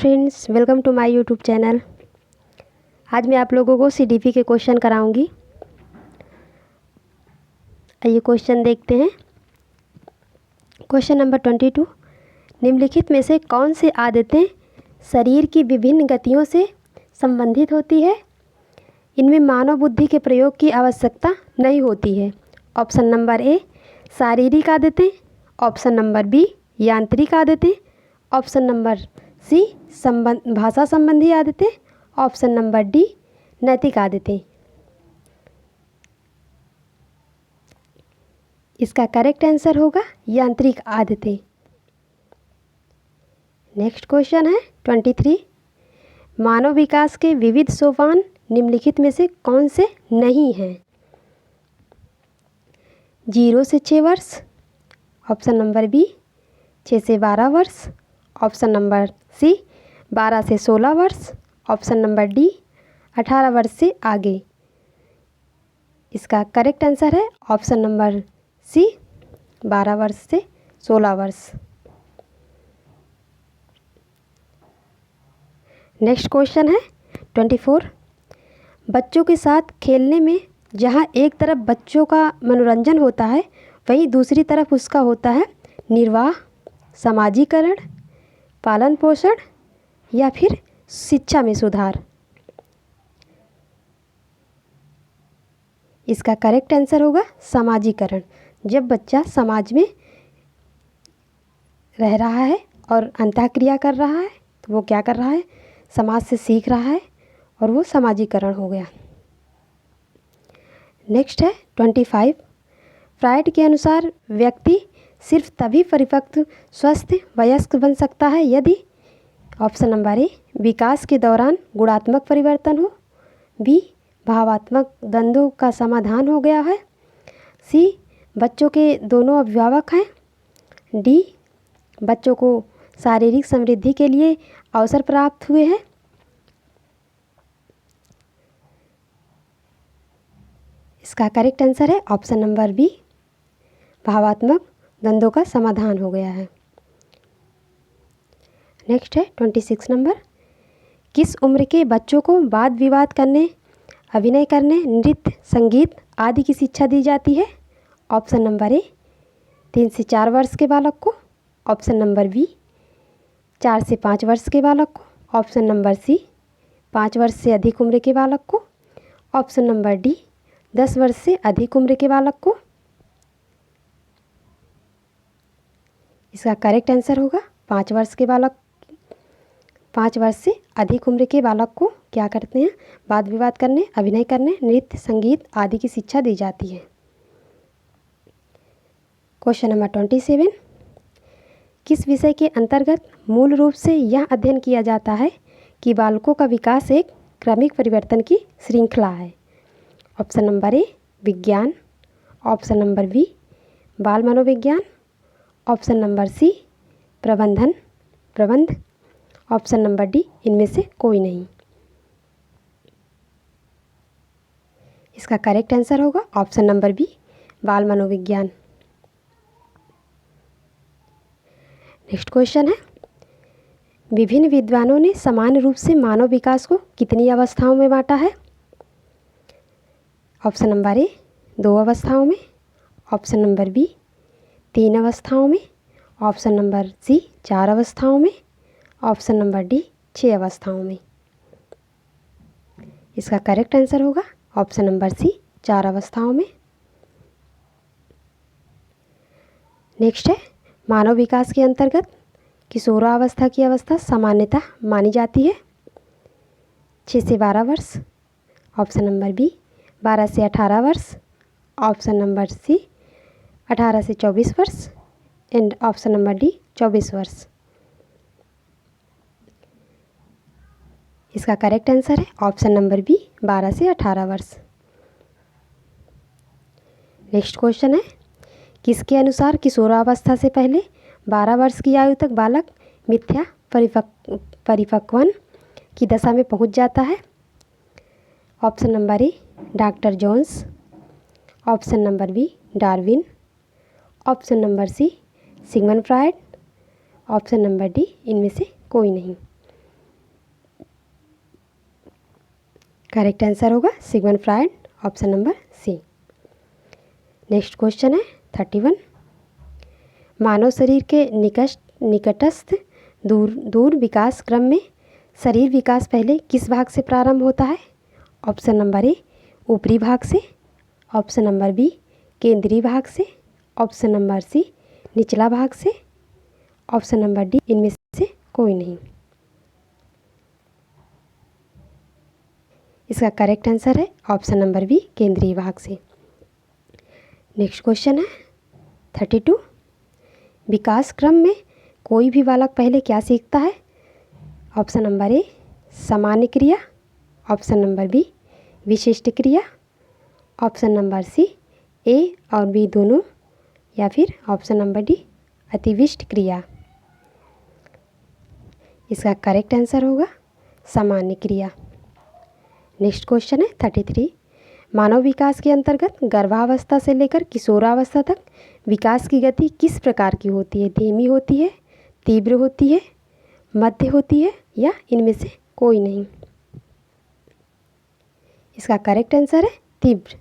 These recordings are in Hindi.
Friends, welcome to my YouTube channel. आज मैं आप लोगों को सीडीपी के क्वेश्चन कराऊंगी। आइए क्वेश्चन देखते हैं। क्वेश्चन नंबर 22, निम्नलिखित में से कौन सी आदतें शरीर की विभिन्न गतियों से संबंधित होती है? इनमें मानव बुद्धि के प्रयोग की आवश्यकता नहीं होती है। ऑप्शन नंबर ए शारीरिक आदतें, ऑप्शन नंबर बी यांत्रिक आदतें, ऑप्शन नंबर सी भाषा संबंधी आदतें, ऑप्शन नंबर डी नैतिक आदतें। इसका करेक्ट आंसर होगा यांत्रिक आदतें। नेक्स्ट क्वेश्चन है 23, मानव विकास के विविध सोपान निम्नलिखित में से कौन से नहीं हैं? 0 से 6 वर्ष, ऑप्शन नंबर बी 6 से 12 वर्ष, ऑप्शन नंबर सी 12 से 16 वर्ष, ऑप्शन नंबर डी 18 वर्ष से आगे। इसका करेक्ट आंसर है ऑप्शन नंबर सी 12 वर्ष से 16 वर्ष। नेक्स्ट क्वेश्चन है 24, बच्चों के साथ खेलने में जहाँ एक तरफ बच्चों का मनोरंजन होता है वहीं दूसरी तरफ उसका होता है निर्वाह, समाजीकरण, पालन पोषण या फिर शिक्षा में सुधार। इसका करेक्ट आंसर होगा समाजीकरण। जब बच्चा समाज में रह रहा है और अंतःक्रिया कर रहा है तो वो क्या कर रहा है? समाज से सीख रहा है और वो समाजीकरण हो गया। नेक्स्ट है 25, फ्राइड के अनुसार व्यक्ति सिर्फ तभी परिपक्व स्वस्थ वयस्क बन सकता है यदि ऑप्शन नंबर ए विकास के दौरान गुणात्मक परिवर्तन हो, बी भावात्मक द्वंद्वों का समाधान हो गया है, सी बच्चों के दोनों अभिभावक हैं, डी बच्चों को शारीरिक समृद्धि के लिए अवसर प्राप्त हुए हैं। इसका करेक्ट आंसर है ऑप्शन नंबर बी भावात्मक द्वंद्वों का समाधान हो गया है। नेक्स्ट है 26 नंबर, किस उम्र के बच्चों को वाद विवाद करने, अभिनय करने, नृत्य, संगीत आदि की शिक्षा दी जाती है? ऑप्शन नंबर ए 3 से 4 वर्ष के बालक को, ऑप्शन नंबर बी 4 से 5 वर्ष के बालक को, ऑप्शन नंबर सी 5 वर्ष से अधिक उम्र के बालक को, ऑप्शन नंबर डी 10 वर्ष से अधिक उम्र के बालक को। इसका करेक्ट आंसर होगा 5 वर्ष के बालक, 5 वर्ष से अधिक उम्र के बालक को क्या करते हैं? वाद विवाद करने, अभिनय करने, नृत्य, संगीत आदि की शिक्षा दी जाती है। क्वेश्चन नंबर 27, किस विषय के अंतर्गत मूल रूप से यह अध्ययन किया जाता है कि बालकों का विकास एक क्रमिक परिवर्तन की श्रृंखला है? ऑप्शन नंबर ए विज्ञान, ऑप्शन नंबर बी बाल मनोविज्ञान, ऑप्शन नंबर सी प्रबंध, ऑप्शन नंबर डी इनमें से कोई नहीं। इसका करेक्ट आंसर होगा ऑप्शन नंबर बी बाल मनोविज्ञान। नेक्स्ट क्वेश्चन है, विभिन्न विद्वानों ने समान रूप से मानव विकास को कितनी अवस्थाओं में बांटा है? ऑप्शन नंबर ए 2 अवस्थाओं में, ऑप्शन नंबर बी 3 अवस्थाओं में, ऑप्शन नंबर सी 4 अवस्थाओं में, ऑप्शन नंबर डी 6 अवस्थाओं में। इसका करेक्ट आंसर होगा ऑप्शन नंबर सी 4 अवस्थाओं में। नेक्स्ट है, मानव विकास के अंतर्गत किशोरावस्था की अवस्था सामान्यतः मानी जाती है 6 से 12 वर्ष, ऑप्शन नंबर बी 12 से 18 वर्ष, ऑप्शन नंबर सी 18 से 24 वर्ष एंड ऑप्शन नंबर डी 24 वर्ष। इसका करेक्ट आंसर है ऑप्शन नंबर बी 12 से 18 वर्ष। नेक्स्ट क्वेश्चन है, किसके अनुसार किशोरावस्था से पहले 12 वर्ष की आयु तक बालक मिथ्या परिपक्वन की दशा में पहुंच जाता है? Option number A doctor Jones, option number B Darwin, option number C Sigmund Freud, option number D इनमें से कोई नहीं। करेक्ट आंसर होगा Sigmund Freud, option number C. Next question है 31। मानव शरीर के निकटस्थ दूर विकास क्रम में शरीर विकास पहले किस भाग से प्रारंभ होता है? ऑप्शन नंबर ए ऊपरी भाग से, ऑप्शन नंबर बी केंद्रीय भाग से, ऑप्शन नंबर सी निचला भाग से, ऑप्शन नंबर डी इनमें से कोई नहीं। इसका करेक्ट आंसर है ऑप्शन नंबर बी केंद्रीय भाग से। नेक्स्ट क्वेश्चन है 32। विकास क्रम में कोई भी बालक पहले क्या सीखता है? ऑप्शन नंबर ए सामान्य क्रिया, ऑप्शन नंबर बी विशिष्ट क्रिया, ऑप्शन नंबर सी ए और बी दोनों, या फिर ऑप्शन नंबर डी अतिविष्ट क्रिया। इसका करेक्ट आंसर होगा सामान्य क्रिया। नेक्स्ट क्वेश्चन है 33। मानव विकास के अंतर्गत गर्भावस्था से लेकर किशोरावस्था तक विकास की गति किस प्रकार की होती है? धीमी होती है, तीव्र होती है, मध्य होती है, या इनमें से कोई नहीं? इसका करेक्ट आंसर है तीव्र।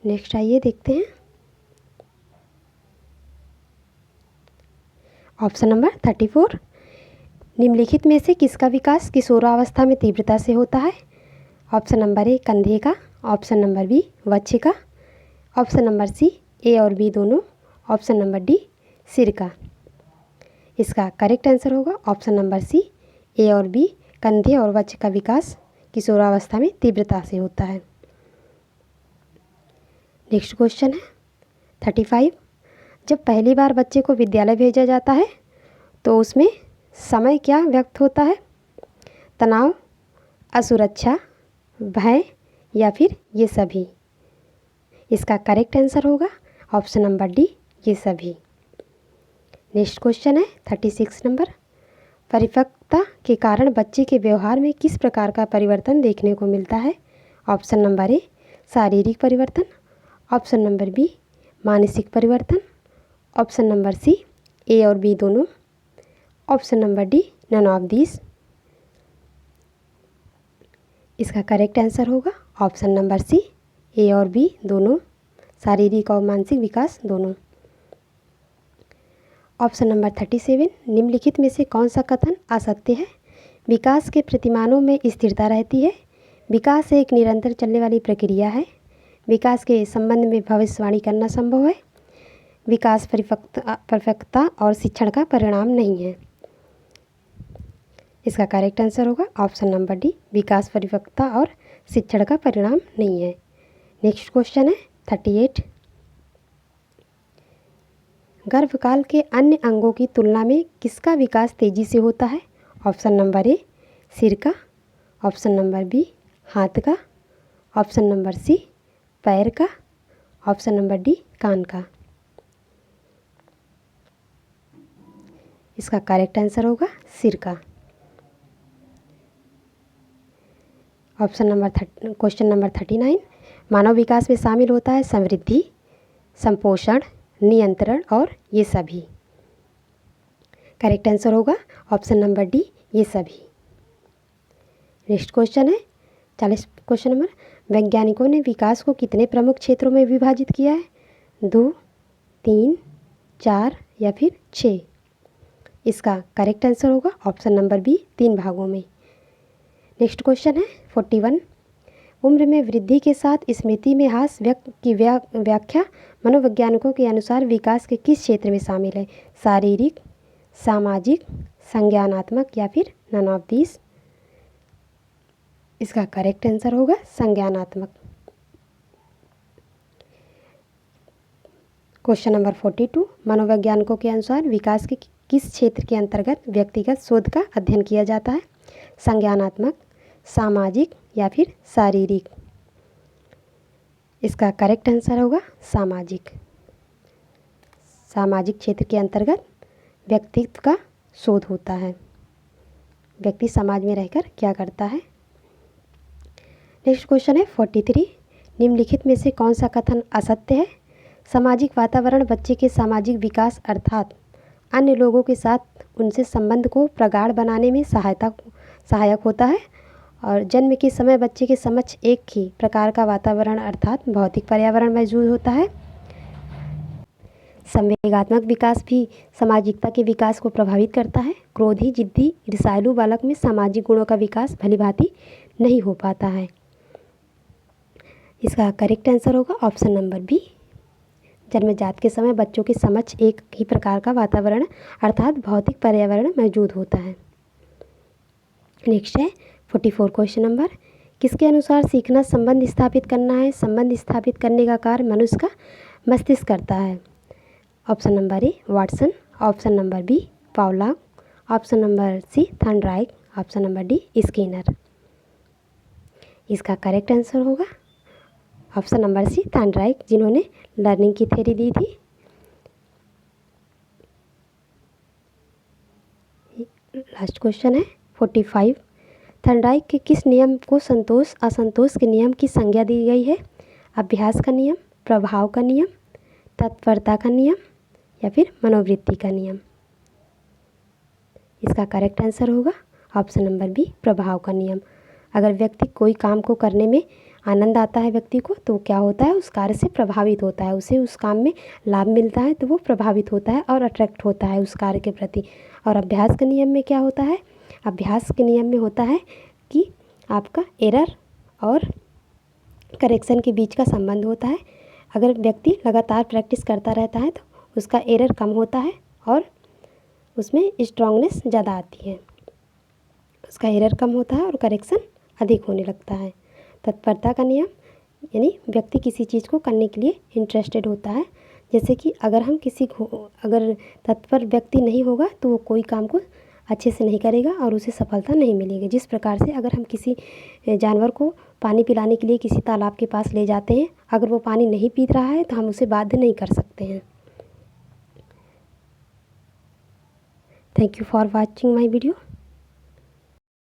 नेक्स्ट आइए देखते हैं ऑप्शन नंबर 34। निम्नलिखित में से किसका विकास किशोरावस्था में तीव्रता से होता है? ऑप्शन नंबर ए कंधे का, ऑप्शन नंबर बी वक्ष का, ऑप्शन नंबर सी ए और बी दोनों, ऑप्शन नंबर डी सिर का। इसका करेक्ट आंसर होगा ऑप्शन नंबर सी ए और बी, कंधे और वक्ष का विकास किशोरावस्था में तीव्रता से होता है। नेक्स्ट क्वेश्चन है 35। जब पहली बार बच्चे को विद्यालय भेजा जाता है तो उसमें समय क्या व्यक्त होता है? तनाव, असुरक्षा, भय, या फिर ये सभी? इसका करेक्ट आंसर होगा ऑप्शन नंबर डी ये सभी। नेक्स्ट क्वेश्चन है 36 नंबर। परिपक्वता के कारण बच्चे के व्यवहार में किस प्रकार का परिवर्तन देखने को मिलता है? ऑप्शन नंबर ए शारीरिक परिवर्तन, ऑप्शन नंबर बी मानसिक परिवर्तन, ऑप्शन नंबर सी ए और बी दोनों, option number D none of these. इसका करेक्ट आंसर होगा ऑप्शन नंबर सी ए और बी दोनों, शारीरिक और मानसिक विकास दोनों। Option number 37। निम्नलिखित में से कौन सा कथन असत्य है? विकास के प्रतिमानों में स्थिरता रहती है। विकास एक निरंतर चलने वाली प्रक्रिया है। विकास के संबंध में भविष्यवाणी करना संभव है। विकास परिपक्वता और शिक्षण का परिणाम नहीं है। इसका करेक्ट आंसर होगा ऑप्शन नंबर डी विकास परिपक्वता और शिक्षण का परिणाम नहीं है। नेक्स्ट क्वेश्चन है 38। गर्भकाल के अन्य अंगों की तुलना में किसका विकास तेजी से होता है? ऑप्शन नंबर ए सिर का, ऑप्शन नंबर बी हाथ का, ऑप्शन नंबर सी पैर का, ऑप्शन नंबर डी कान का। इसका करेक्ट आंसर होगा सिर का। Question number 39। मानव विकास में शामिल होता है समृद्धि, संपोषण, नियंत्रण और ये सभी। करेक्ट आंसर होगा ऑप्शन नंबर डी ये सभी। नेक्स्ट क्वेश्चन है 40 क्वेश्चन नंबर। वैज्ञानिकों ने विकास को कितने प्रमुख क्षेत्रों में विभाजित किया है? 2, 3, 4 या फिर 6? इसका करेक्ट आंसर होगा ऑप्शन नंबर बी 3 भागों में। नेक्स्ट क्वेश्चन है 41। उम्र में वृद्धि के साथ स्मृति में ह्रास की व्याख्या मनोवैज्ञानिकों के अनुसार विकास के किस क्षेत्र में शामिल है? शारीरिक, सामाजिक, संज्ञानात्मक या फिर नन ऑफ दीज? इसका करेक्ट आंसर होगा संज्ञानात्मक। Question number 42। मनोवैज्ञानिकों के अनुसार विकास के किस क्षेत्र के अंतर्गत व्यक्तिगत शोध का अध्ययन किया जाता है? संज्ञानात्मक, सामाजिक या फिर शारीरिक? इसका करेक्ट आंसर होगा सामाजिक। सामाजिक क्षेत्र के अंतर्गत व्यक्तित्व का शोध होता है। व्यक्ति समाज में रहकर क्या करता है। नेक्स्ट क्वेश्चन है 43। निम्नलिखित में से कौन सा कथन असत्य है? सामाजिक वातावरण बच्चे के सामाजिक विकास अर्थात अन्य लोगों के साथ उनसे संबंध को प्रगाढ़ बनाने में सहायक होता है। और जन्म के समय बच्चे के समक्ष एक ही प्रकार का वातावरण अर्थात भौतिक पर्यावरण मौजूद होता है। संवेगात्मक विकास भी सामाजिकता के विकास को प्रभावित करता है। क्रोधी, जिद्दी, ईर्ष्यालु बालक में सामाजिक गुणों का विकास भलीभांति नहीं हो पाता है। इसका करेक्ट आंसर होगा ऑप्शन नंबर बी। जन्मजात के समय बच्चों के समक्ष एक ही प्रकार का वातावरण अर्थात भौतिक पर्यावरण मौजूद होता है। नेक्स्ट है 44 क्वेश्चन नंबर, किसके अनुसार सीखना संबंध स्थापित करना है? संबंध स्थापित करने का कार्य मनुष्य का मस्तिष्क करता है। Option number A Watson, option number B Pavlov, option number C Thorndike, option number D Skinner. इसका करेक्ट आंसर होगा ऑप्शन नंबर सी थॉर्नडाइक, जिन्होंने लर्निंग की थ्योरी दी थी। लास्ट क्वेश्चन है 45, थॉर्नडाइक के किस नियम को संतोष असंतोष के नियम की संज्ञा दी गई है? अभ्यास का नियम, प्रभाव का नियम, तत्परता का नियम या फिर मनोवृत्ति का नियम। इसका करेक्ट आंसर होगा ऑप्शन नंबर बी प्रभाव का नियम। अगर व्यक्ति कोई काम को करने में आनंद आता है व्यक्ति को, तो क्या होता है, उस कार्य से प्रभावित होता है, उसे उस काम में लाभ मिलता है तो वो प्रभावित होता है और अट्रैक्ट होता है उस कार्य के प्रति। और अभ्यास के नियम में क्या होता है? अभ्यास के नियम में होता है कि आपका एरर और करेक्शन के बीच का संबंध होता है। अगर व्यक्ति लगातार प्रैक्टिस करता रहता है तो उसका एरर कम होता है और उसमें स्ट्रांगनेस ज़्यादा आती है। उसका एरर कम होता है और करेक्शन अधिक होने लगता है। तत्परता का नियम यानी व्यक्ति किसी चीज़ को करने के लिए इंटरेस्टेड होता है। जैसे कि अगर तत्पर व्यक्ति नहीं होगा तो वो कोई काम को अच्छे से नहीं करेगा और उसे सफलता नहीं मिलेगी। जिस प्रकार से अगर हम किसी जानवर को पानी पिलाने के लिए किसी तालाब के पास ले जाते हैं, अगर वो पानी नहीं पी रहा है तो हम उसे बाध्य नहीं कर सकते हैं। Thank you for watching my video.